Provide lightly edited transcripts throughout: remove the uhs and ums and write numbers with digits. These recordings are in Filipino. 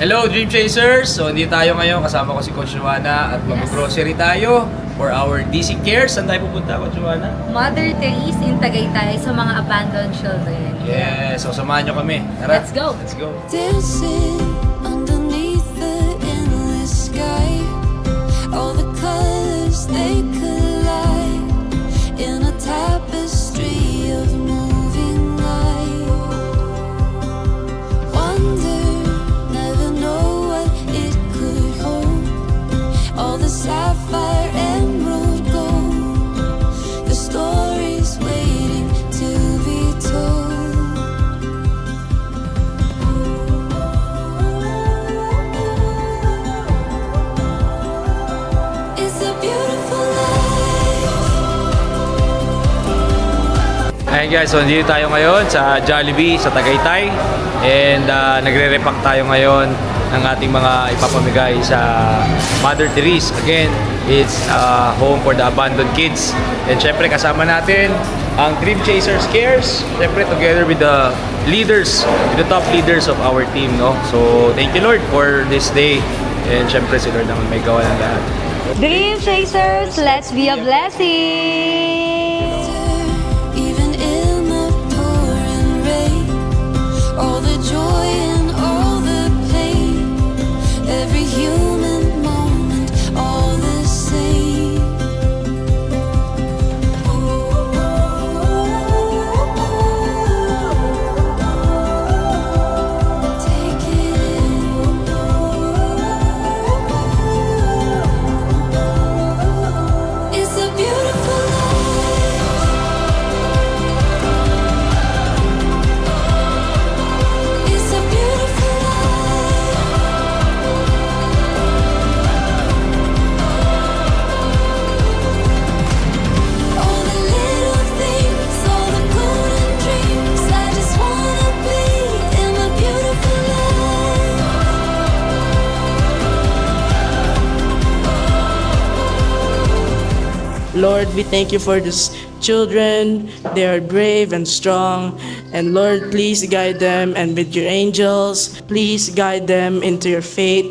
Hello Dream Chasers! So hindi tayo ngayon, kasama ko si Coach Joanna at mag-grocery tayo for our DC Cares. Saan tayo pupunta, Coach Joanna? Mother Teresa in Tagaytay sa mga abandoned children. Yes! So samahan nyo kami. Tara, Let's go! Let's go! Dancing underneath the endless sky, all the colors they collide in a tapestry of moving light. Wonder, never know what it could hold. All the sapphire emerald gold, the stories waiting to be told. It's a beautiful life. Ayan guys, so dito tayo ngayon sa Jollibee sa Tagaytay and nagre-repack tayo ngayon ng ating mga ipapamigay sa Mother Teresa. Again, it's home for the abandoned kids. And syempre kasama natin ang Dream Chasers Cares, syempre together with the leaders, with the top leaders of our team, no? So thank you Lord for this day and syempre si Lord naman may gawa ng lahat. Dream Chasers, let's be a blessing! Even in the pouring rain, all the joy and all the pain, every human moment, all the same. Take it in. It's a beautiful life. It's a beautiful life. All the little things, all the golden dreams, I just wanna be in a beautiful life. Lord, we thank you for these children. They are brave and strong. And Lord, please guide them, and with your angels, please guide them into your faith.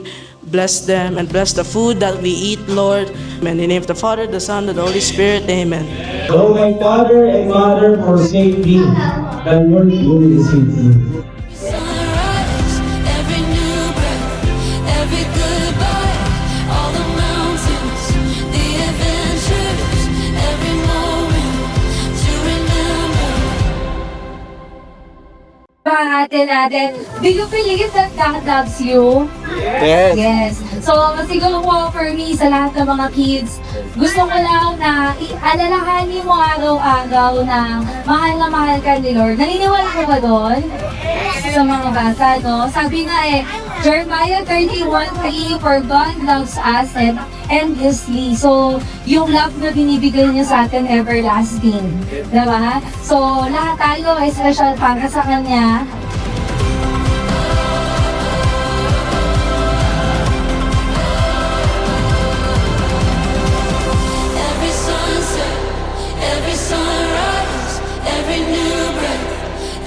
Bless them and bless the food that we eat, Lord. In the name of the Father, the Son, and the Holy Spirit, amen. Though my father and mother forsake me, the Lord will receive me. Sunrise, every new breath, every goodbye, all the mountains, the adventures, every moment to remember. Pahati natin, do you believe that God loves you? Yes! Yes. So, siguro po for me, sa lahat ng mga kids, gusto ko lang na alalahanin mo araw-araw na mahal ka ni Lord. Naniniwala ko ba doon? Sa mga bata, no? Sabi nga Jeremiah 31:3, for God loves us endlessly. So, yung love na binibigay niya sa atin, everlasting. Diba? So, lahat tayo ay special para sa Kanya. Every sunset, every sunrise, every new breath,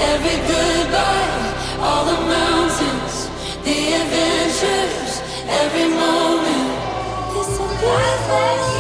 every goodbye, all the mountains, the adventures, every moment. It's a blessing.